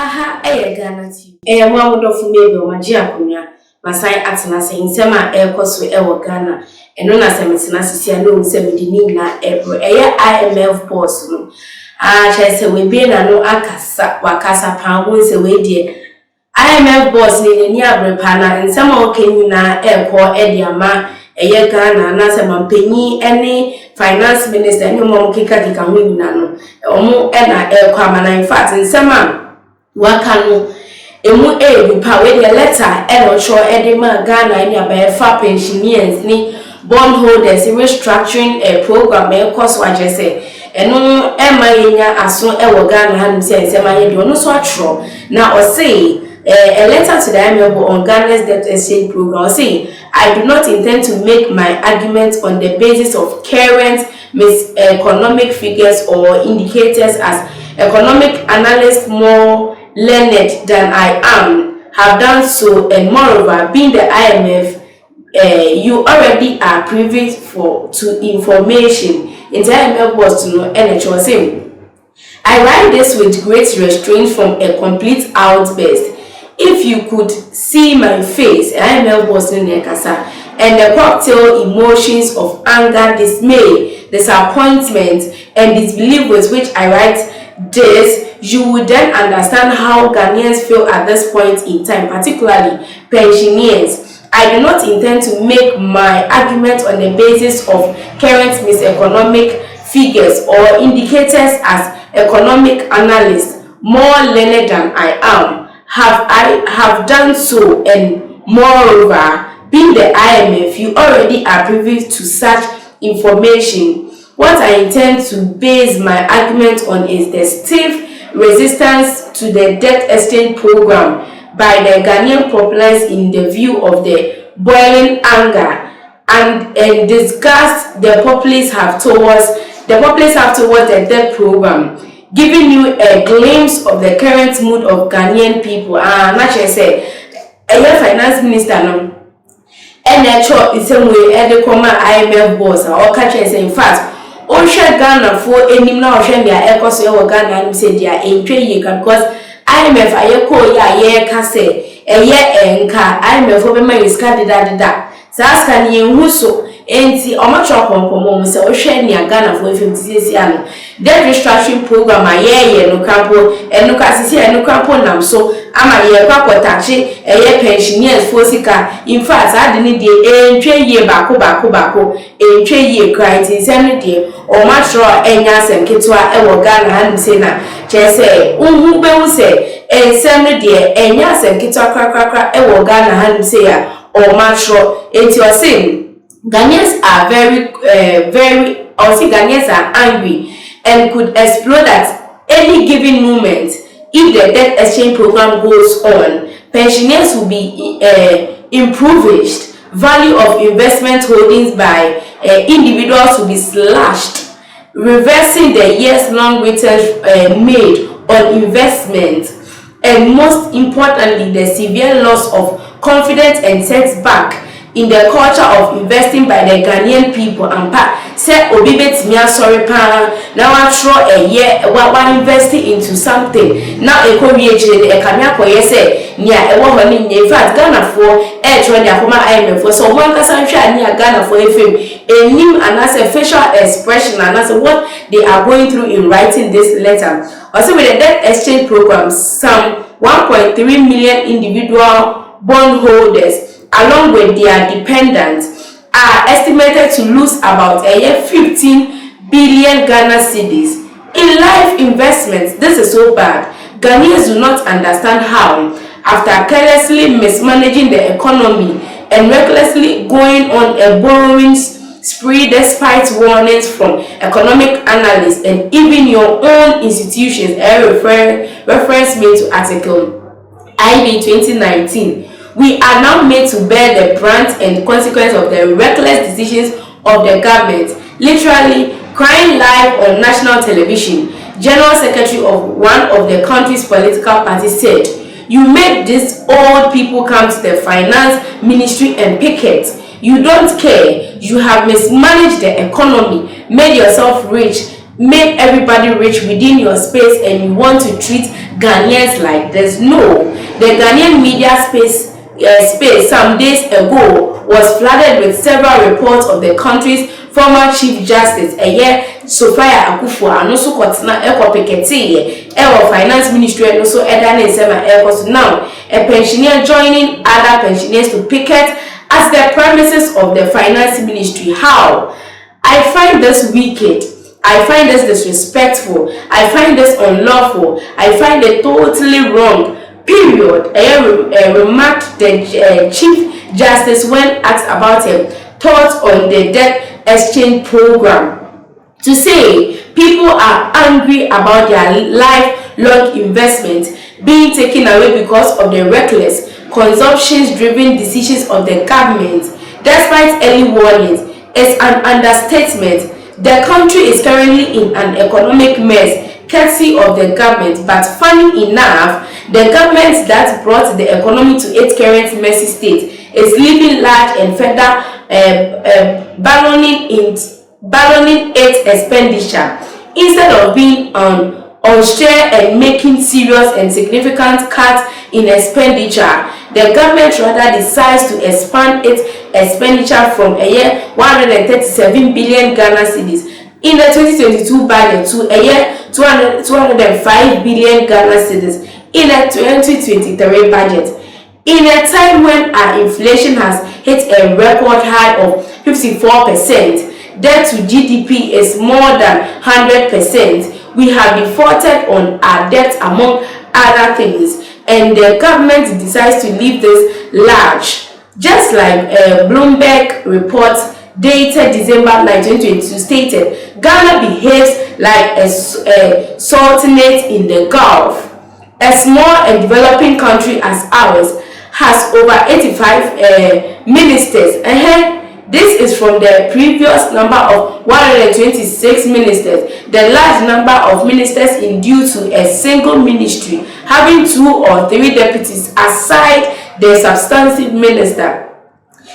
Aha, GhanaTube. Mwa wonderful maybe o magia kunya. Masai atena se nsema ekoso Ghana. Eno na se metena sisi ano nse medini na ebro. IMF boss no. Chese we be na no akasa wakasa pa wo nse we die. IMF boss ni abre pa na nsema okenyi na eko ediama Ghana na se mampenyi ene finance minister ene mo kika ho nyina no. Omo na eko amana in fact nsema wakano emu pa we the letter show edema Ghana in your pensioners ni bondholders restructuring a program cost what just say eno enya aso Ghana han say nsema ye do no so atro na o say a letter to the IMF on Ghana's debt exchange program. Say, I do not intend to make my argument on the basis of current economic figures or indicators as economic analysts more learned than I am have done so, and moreover, being the IMF, you already are privy to information. In the IMF was to know NHS. I write this with great restraint from a complete outburst. If you could see my face, IMF was in Nekasa, and the cocktail emotions of anger, dismay, disappointment, and disbelief with which I write this, you would then understand how Ghanaians feel at this point in time, particularly pensioners. I do not intend to make my argument on the basis of current economic figures or indicators as economic analysts more learned than I am. I have done so, and moreover, being the IMF, you already are privy to such information. What I intend to base my argument on is the stiff resistance to the debt exchange program by the Ghanaian populace in the view of the boiling anger and disgust the populace have towards the debt program, giving you a glimpse of the current mood of Ghanaian people. Naturally say, finance minister no, and natural is some way the common IMF boss or catch say in fact. Osha Ghana for any now share their echoes over Ghana and say they are in trade because IMF ayeko ya kase a ye enka IMF over my scarred da. Saska ni huso enti omacho kompomo se ohwe ni Ghana for 50 ano debt restructuring program aye no kampo eno kasisi eno kampo nam so ama ye kwakotachi eye pensioners for sika in fact ade ni de entwe ye bako entwe ye client nsem de omacho enya semketwa ewo Ghana han se na chese unhu be hu se ensem de enya semketwa krakrakra ewo Ghana han se ya omacho enti o say Ghanaians are Ghanaians are angry and could explode at any given moment if the debt exchange program goes on. Pensioners will be impoverished. Value of investment holdings by individuals will be slashed, reversing the years-long returns made on investment, and most importantly, the severe loss of confidence and setback in the culture of investing by the Ghanaian people and say obi betimi asori pa now I throw a year while investing into something now e ko wie chire de e kame akoye say nia e wo ho ni in fact Ghana for e throw their former IMF for so one kasa hwa nia Ghana for FM enim and as a facial expression and as what they are going through in writing this letter. Also with the debt exchange program, some 1.3 million individual bondholders along with their dependents are estimated to lose about 15 billion Ghana cedis in life investments. This is so bad. Ghanaians do not understand how, after carelessly mismanaging the economy and recklessly going on a borrowing spree despite warnings from economic analysts and even your own institutions, reference me to article IB 2019. We are now made to bear the brunt and consequence of the reckless decisions of the government, literally crying live on national television. General Secretary of one of the country's political parties said, "You made these old people come to the finance ministry and picket. You don't care. You have mismanaged the economy, made yourself rich make everybody rich within your space and you want to treat Ghanaians like this. No, the Ghanaian media space some days ago was flooded with several reports of the country's former Chief Justice Sophia Akufo and also Kotina Ekopekete Finance Ministry and also Edane Sema Ekos now a pensioner joining other pensioners to picket at the premises of the Finance Ministry. How? I find this wicked. I find this disrespectful. I find this unlawful. I find it totally wrong. Period. Remarked the Chief Justice when asked about his thoughts on the debt exchange program. To say people are angry about their lifelong investment being taken away because of the reckless, consumption-driven decisions of the government, despite early warnings, is an understatement. The country is currently in an economic mess, courtesy of the government, but funny enough, the government that brought the economy to its current messy state is living large and further balloning its expenditure instead of being austere and making serious and significant cuts in expenditure. The government rather decides to expand its expenditure from 137 billion Ghana cedis in the 2022 budget to 205 billion Ghana cedis in the 2023 budget. In a time when our inflation has hit a record high of 54%, debt to GDP is more than 100%. We have defaulted on our debt among other things, and the government decides to leave this large. Just like Bloomberg report dated December 9, 2022 stated, Ghana behaves like a sultanate in the Gulf. A small and developing country as ours has over 85 ministers. This is from the previous number of 126 ministers. The large number of ministers is due to a single ministry having 2 or 3 deputies aside the substantive minister.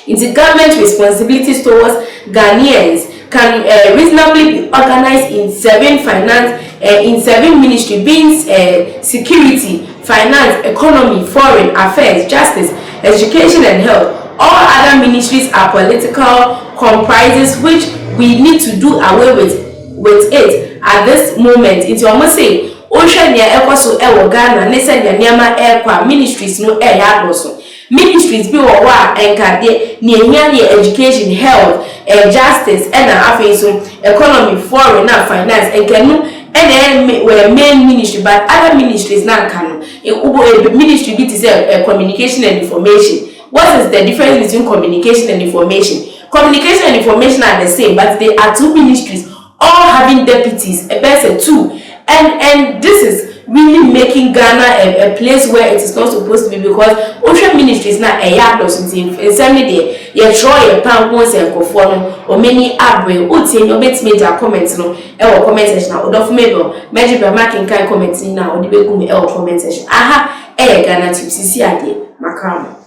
The government responsibilities towards Ghanaians can reasonably be organized in 7 ministries, being security, finance, economy, foreign affairs, justice, education, and health. All other ministries are political comprises which we need to do away with it at this moment. It's almost say ocean near so Ghana, Nessa Nyama Airqua ministries no air also. Ministries be or and near education, health, justice, and economy, foreign and finance, and can and were main ministry, but other ministries now can ministry be to say communication and information. What is the difference between communication and information? Communication and information are the same, but they are 2 ministries, all having deputies, a person 2. And this is really making Ghana a place where it is not supposed to be, because ocean ministry is not a yard or something. In some day, you try a pound once and conform or many abre, Uti, your bets made a comments no, or comment section, or of maybe, magic by marking kind comments in now, or the big comment section. Aha, GhanaTube, CC, Macam.